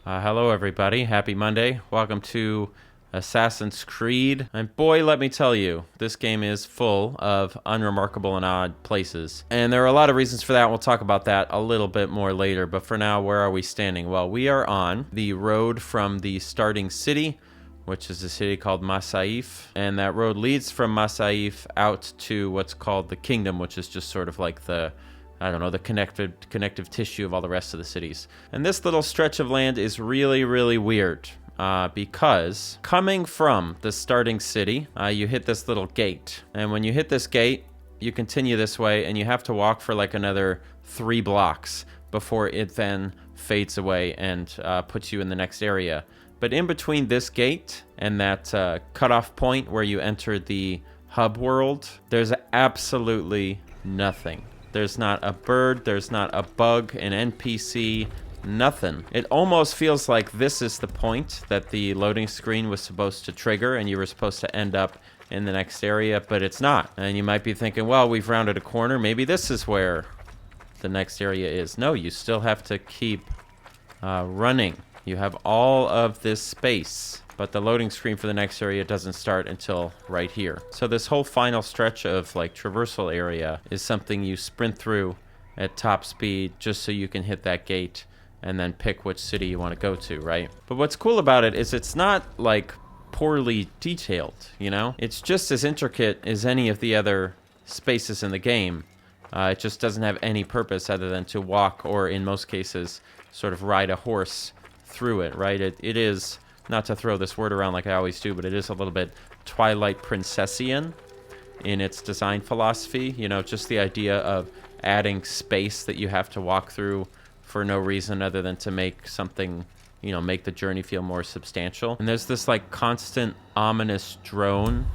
Hello, everybody. Happy Monday. Welcome to Assassin's Creed. And boy, let me tell you, this game is full of unremarkable and odd places. And there are a lot of reasons for that. We'll talk about that a little bit more later. But for now, where are we standing? Well, we are on the road from the starting city, which is a city called Masaif. And that road leads from Masaif out to what's called the Kingdom, which is just sort of like the connective tissue of all the rest of the cities. And this little stretch of land is really, really weird because coming from the starting city, you hit this little gate. And when you hit this gate, you continue this way and you have to walk for like another 3 blocks before it then fades away and puts you in the next area. But in between this gate and that cutoff point where you enter the hub world, there's absolutely nothing. There's not a bird, there's not a bug, an NPC, nothing. It almost feels like this is the point that the loading screen was supposed to trigger and you were supposed to end up in the next area, but it's not. And you might be thinking, well, we've rounded a corner, maybe this is where the next area is. No, you still have to keep running. You have all of this space, but the loading screen for the next area doesn't start until right here. So this whole final stretch of like traversal area is something you sprint through at top speed just so you can hit that gate and then pick which city you want to go to, right? But what's cool about it is it's not like poorly detailed, you know? It's just as intricate as any of the other spaces in the game. It just doesn't have any purpose other than to walk or in most cases sort of ride a horse through it, right? It is, not to throw this word around like I always do, but it is a little bit Twilight Princessian in its design philosophy. You know, just the idea of adding space that you have to walk through for no reason other than to make something, you know, make the journey feel more substantial. And there's this like constant ominous drone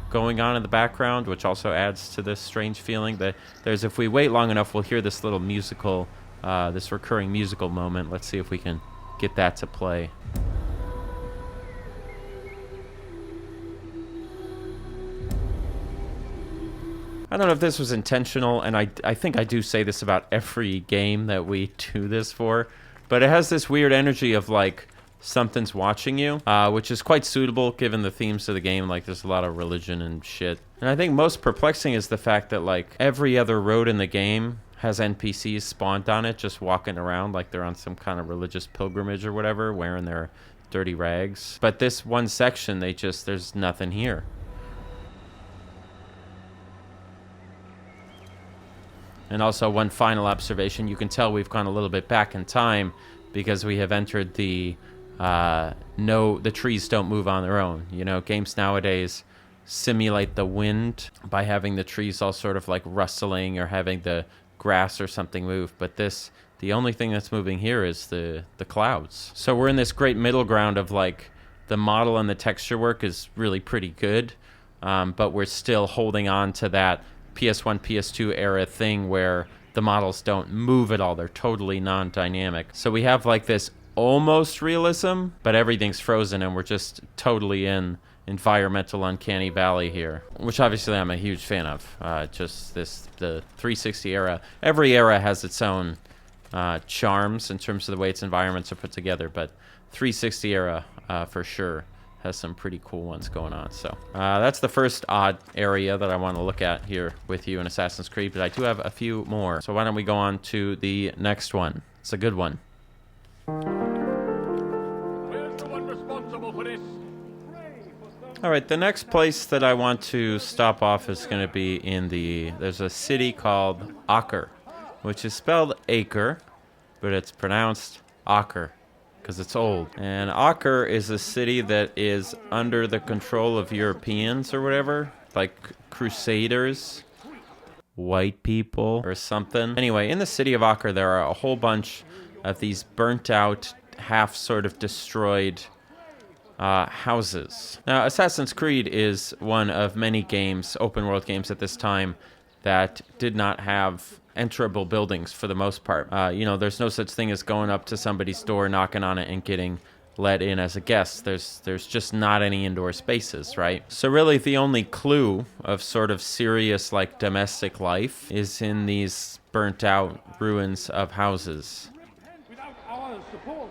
going on in the background, which also adds to this strange feeling that there's, if we wait long enough, we'll hear this little musical, this recurring musical moment. Let's see if we can get that to play. I don't know if this was intentional, and I think I do say this about every game that we do this for, but it has this weird energy of like something's watching you, which is quite suitable given the themes of the game. Like there's a lot of religion and shit. And I think most perplexing is the fact that like every other road in the game has NPCs spawned on it just walking around like they're on some kind of religious pilgrimage or whatever, wearing their dirty rags. But this one section, there's nothing here. And also one final observation, you can tell we've gone a little bit back in time because we have entered the the trees don't move on their own. You know, games nowadays simulate the wind by having the trees all sort of like rustling or having the grass or something move, but the only thing that's moving here is the clouds. So we're in this great middle ground of like the model and the texture work is really pretty good, but we're still holding on to that PS1, PS2 era thing where the models don't move at all. They're totally non-dynamic. So we have like this almost realism, but everything's frozen and we're just totally in environmental uncanny valley here, which obviously I'm a huge fan of. The 360 era, every era has its own charms in terms of the way its environments are put together, but 360 era for sure has some pretty cool ones going on. So that's the first odd area that I want to look at here with you in Assassin's Creed, but I do have a few more. So why don't we go on to the next one? It's a good one. Where's the one responsible for this? All right, the next place that I want to stop off is going to be there's a city called Acre, which is spelled Acre, but it's pronounced Acre because it's old. And Acre is a city that is under the control of Europeans or whatever, like Crusaders, white people or something. Anyway, in the city of Acre, there are a whole bunch of these burnt out, half sort of destroyed houses. Now, Assassin's Creed is one of many games, open world games at this time, that did not have enterable buildings for the most part. You know, there's no such thing as going up to somebody's door, knocking on it, and getting let in as a guest. There's just not any indoor spaces, right? So really the only clue of sort of serious like domestic life is in these burnt out ruins of houses. Without our support,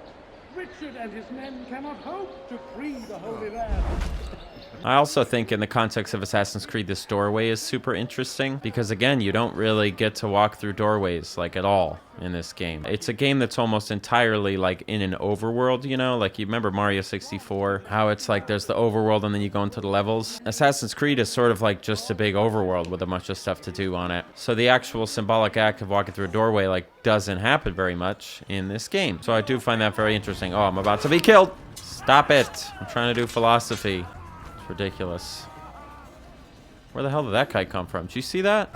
Richard and his men cannot hope to free the Holy Land. I also think in the context of Assassin's Creed, this doorway is super interesting because, again, you don't really get to walk through doorways, like, at all in this game. It's a game that's almost entirely, like, in an overworld, you know? Like, you remember Mario 64, how it's like there's the overworld and then you go into the levels? Assassin's Creed is sort of like just a big overworld with a bunch of stuff to do on it. So the actual symbolic act of walking through a doorway, like, doesn't happen very much in this game. So I do find that very interesting. Oh, I'm about to be killed! Stop it! I'm trying to do philosophy. Ridiculous. Where the hell did that kite come from? Did you see that?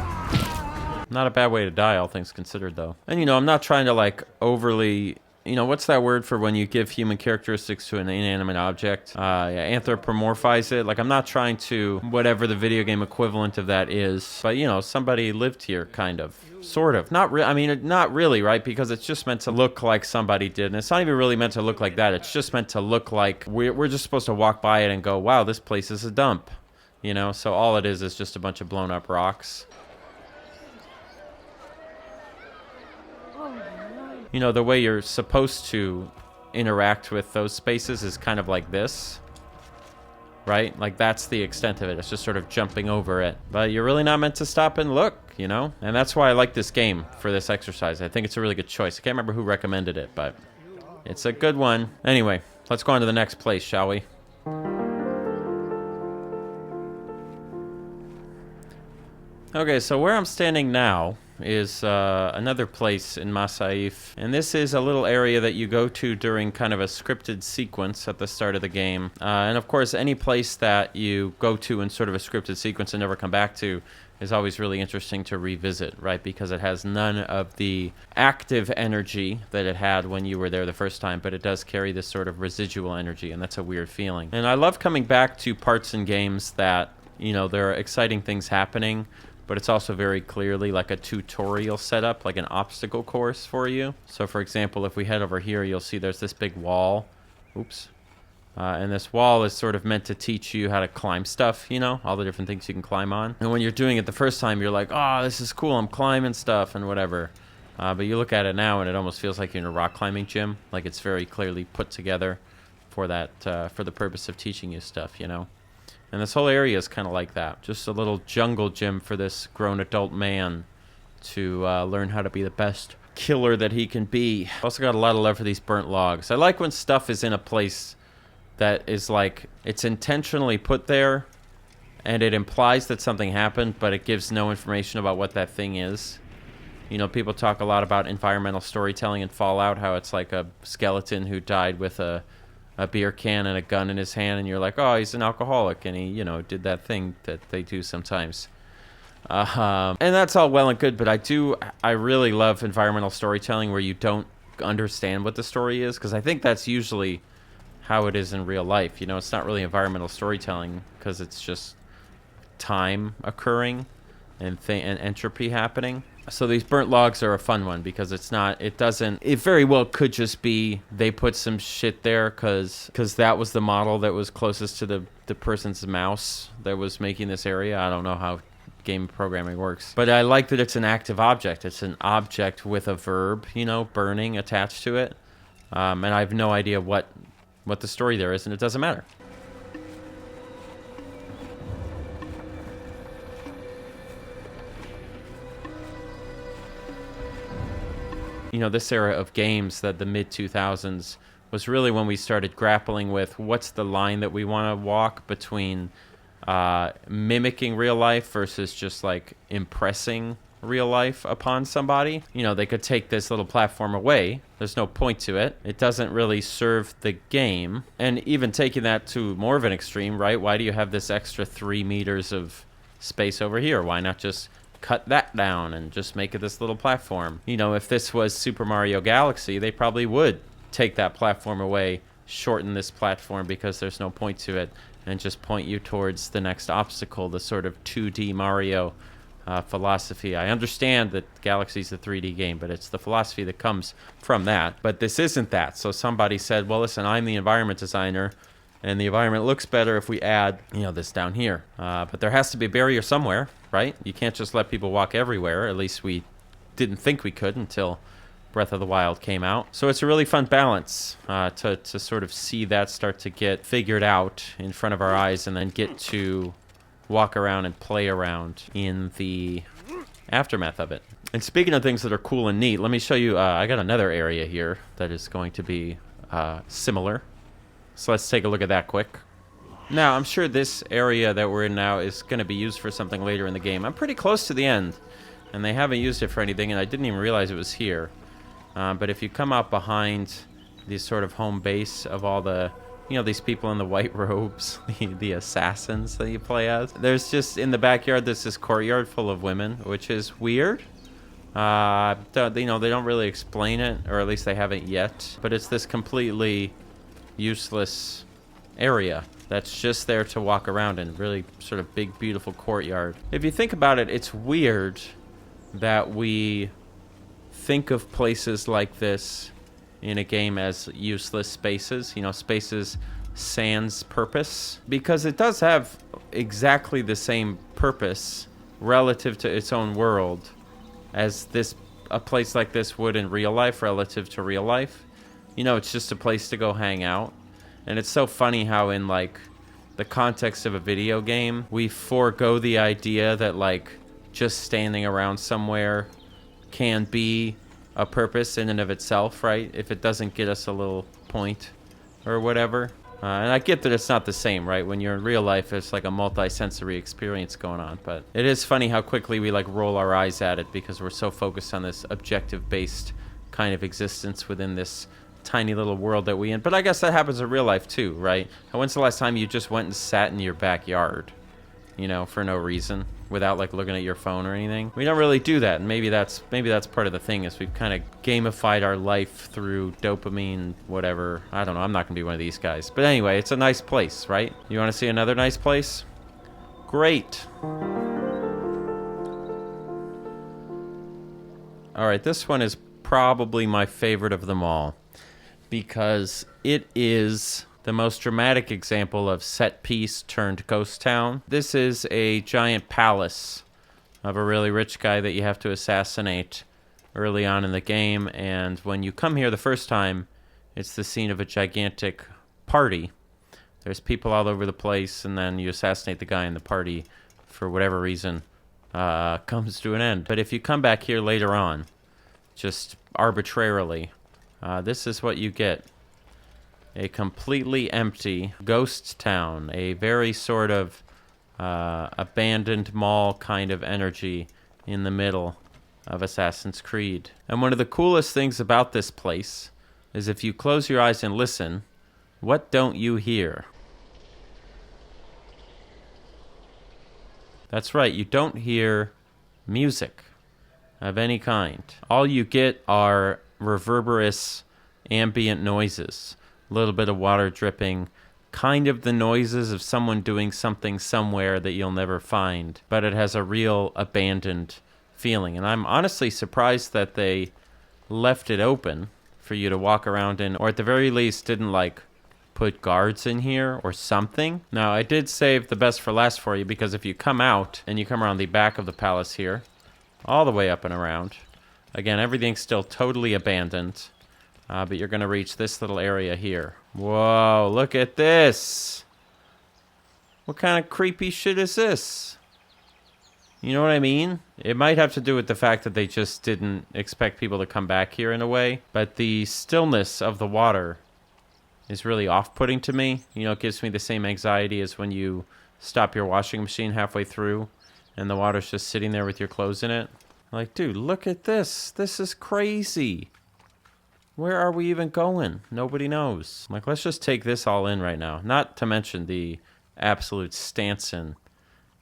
Not a bad way to die, all things considered, though. And, you know, I'm not trying to, like, overly... You know, what's that word for when you give human characteristics to an inanimate object? Anthropomorphize it. Like, I'm not trying to... Whatever the video game equivalent of that is. But, you know, somebody lived here, kind of. Sort of. Not I mean, not really, right? Because it's just meant to look like somebody did. And it's not even really meant to look like that. It's just meant to look like... We're just supposed to walk by it and go, wow, this place is a dump. You know? So all it is just a bunch of blown up rocks. You know, the way you're supposed to interact with those spaces is kind of like this. Right? Like, that's the extent of it. It's just sort of jumping over it. But you're really not meant to stop and look, you know? And that's why I like this game for this exercise. I think it's a really good choice. I can't remember who recommended it, but it's a good one. Anyway, let's go on to the next place, shall we? Okay, so where I'm standing now is another place in Masaif, and this is a little area that you go to during kind of a scripted sequence at the start of the game. And of course, any place that you go to in sort of a scripted sequence and never come back to is always really interesting to revisit, right? Because it has none of the active energy that it had when you were there the first time, but it does carry this sort of residual energy, and that's a weird feeling. And I love coming back to parts in games that, you know, there are exciting things happening, but it's also very clearly like a tutorial setup, like an obstacle course for you. So for example, if we head over here, you'll see there's this big wall. Oops. And this wall is sort of meant to teach you how to climb stuff, you know, all the different things you can climb on. And when you're doing it the first time, you're like, oh, this is cool, I'm climbing stuff and whatever. But you look at it now and it almost feels like you're in a rock climbing gym. Like it's very clearly put together for that, for the purpose of teaching you stuff, you know. And this whole area is kind of like that. Just a little jungle gym for this grown adult man to learn how to be the best killer that he can be. Also got a lot of love for these burnt logs. I like when stuff is in a place that is like, it's intentionally put there and it implies that something happened, but it gives no information about what that thing is. You know, people talk a lot about environmental storytelling in Fallout, how it's like a skeleton who died with a beer can and a gun in his hand, and you're like, oh, he's an alcoholic, and he, you know, did that thing that they do sometimes. And that's all well and good, but I really love environmental storytelling where you don't understand what the story is, because I think that's usually how it is in real life. You know, it's not really environmental storytelling, because it's just time occurring and entropy happening. So these burnt logs are a fun one because it very well could just be they put some shit there because that was the model that was closest to the person's mouse that was making this area. I don't know how game programming works. But I like that it's an active object. It's an object with a verb, you know, burning attached to it. And I have no idea what the story there is, and it doesn't matter. You know, this era of games, that the mid-2000s, was really when we started grappling with what's the line that we want to walk between mimicking real life versus just, like, impressing real life upon somebody. You know, they could take this little platform away. There's no point to it. It doesn't really serve the game. And even taking that to more of an extreme, right? Why do you have this extra 3 meters of space over here? Why not just cut that down and just make it this little platform? You know, if this was Super Mario Galaxy, they probably would take that platform away, shorten this platform because there's no point to it, and just point you towards the next obstacle, the sort of 2D Mario philosophy. I understand that Galaxy's a 3D game, but it's the philosophy that comes from that. But this isn't that. So somebody said, well, listen, I'm the environment designer, and the environment looks better if we add, you know, this down here. But there has to be a barrier somewhere, right? You can't just let people walk everywhere. At least we didn't think we could until Breath of the Wild came out. So it's a really fun balance to sort of see that start to get figured out in front of our eyes and then get to walk around and play around in the aftermath of it. And speaking of things that are cool and neat, let me show you, I got another area here that is going to be similar. So let's take a look at that quick. Now, I'm sure this area that we're in now is going to be used for something later in the game. I'm pretty close to the end, and they haven't used it for anything, and I didn't even realize it was here. But if you come out behind the sort of home base of all the, these people in the white robes, the assassins that you play as, there's just, in the backyard, there's this courtyard full of women, which is weird. They don't really explain it, or at least they haven't yet. But it's this completely useless area that's just there to walk around in. Really sort of big, beautiful courtyard. If you think about it, it's weird that we think of places like this in a game as useless spaces, spaces sans purpose, because it does have exactly the same purpose relative to its own world as a place like this would in real life relative to real life. It's just a place to go hang out. And it's so funny how in, the context of a video game, we forego the idea that, just standing around somewhere can be a purpose in and of itself, right? If it doesn't get us a little point or whatever. And I get that it's not the same, right? When you're in real life, it's like a multi-sensory experience going on. But it is funny how quickly we, roll our eyes at it because we're so focused on this objective-based kind of existence within this tiny little world that we in. But I guess that happens in real life too, right? When's the last time you just went and sat in your backyard, for no reason, without looking at your phone or anything? We don't really do that, and maybe that's part of the thing, is we've kind of gamified our life through dopamine, whatever. I don't know. I'm not gonna be one of these guys. But anyway, it's a nice place, right? You want to see another nice place? Great. All right, this one is probably my favorite of them all, because it is the most dramatic example of set piece turned ghost town. This is a giant palace of a really rich guy that you have to assassinate early on in the game, and when you come here the first time, it's the scene of a gigantic party. There's people all over the place, and then you assassinate the guy, and the party, for whatever reason, comes to an end. But if you come back here later on, just arbitrarily, this is what you get. A completely empty ghost town. A very sort of abandoned mall kind of energy in the middle of Assassin's Creed. And one of the coolest things about this place is if you close your eyes and listen, what don't you hear? That's right, you don't hear music of any kind. All you get are reverberous ambient noises, a little bit of water dripping, kind of the noises of someone doing something somewhere that you'll never find, but it has a real abandoned feeling. And I'm honestly surprised that they left it open for you to walk around in, or at the very least didn't put guards in here or something. Now, I did save the best for last for you, because if you come out and you come around the back of the palace here, all the way up and around, again, everything's still totally abandoned. But you're going to reach this little area here. Whoa, look at this. What kind of creepy shit is this? You know what I mean? It might have to do with the fact that they just didn't expect people to come back here in a way. But the stillness of the water is really off-putting to me. It gives me the same anxiety as when you stop your washing machine halfway through and the water's just sitting there with your clothes in it. Dude, look at this. This is crazy. Where are we even going? Nobody knows. Let's just take this all in right now. Not to mention the absolute stanson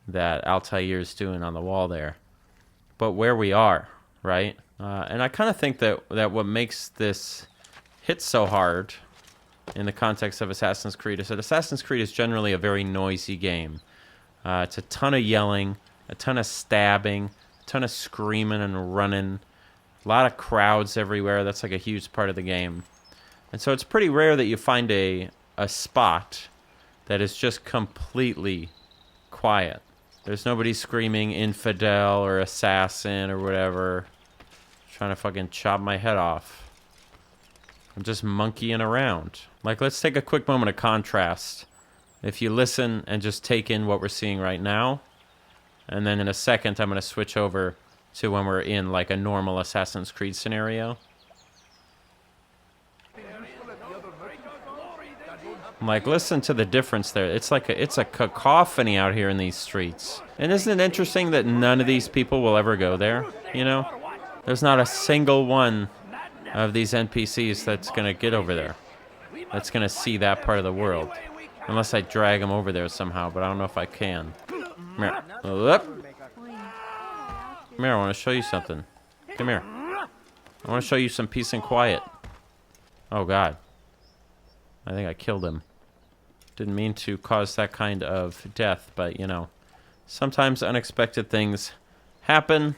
that Altair's doing on the wall there. But where we are, right? And I kind of think that what makes this hit so hard in the context of Assassin's Creed is that Assassin's Creed is generally a very noisy game. It's a ton of yelling, a ton of stabbing, a ton of screaming and running. A lot of crowds everywhere. That's a huge part of the game. And so it's pretty rare that you find a spot that is just completely quiet. There's nobody screaming infidel or assassin or whatever. Trying to fucking chop my head off. I'm just monkeying around. Like, let's take a quick moment of contrast. If you listen and just take in what we're seeing right now, and then in a second I'm going to switch over to when we're in like a normal Assassin's Creed scenario. Like, listen to the difference there. It's like it's a cacophony out here in these streets. And isn't it interesting that none of these people will ever go there, you know? There's not a single one of these NPCs that's gonna get over there. That's gonna see that part of the world. Unless I drag them over there somehow, but I don't know if I can. Come here. Come here, I wanna show you something. Come here. I wanna show you some peace and quiet. Oh God. I think I killed him. Didn't mean to cause that kind of death, but you know, sometimes unexpected things happen,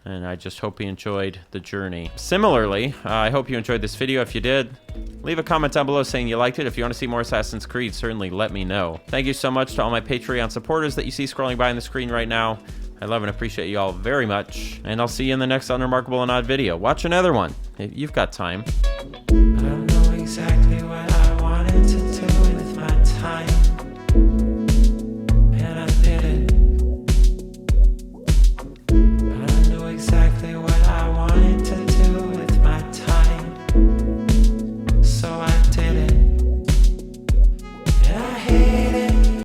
and I just hope you enjoyed the journey. Similarly, I hope you enjoyed this video. If you did, leave a comment down below saying you liked it. If you want to see more Assassin's Creed, certainly let me know. Thank you so much to all my Patreon supporters that you see scrolling by on the screen right now. I love and appreciate you all very much, and I'll see you in the next Unremarkable and Odd video. Watch another one if you've got time.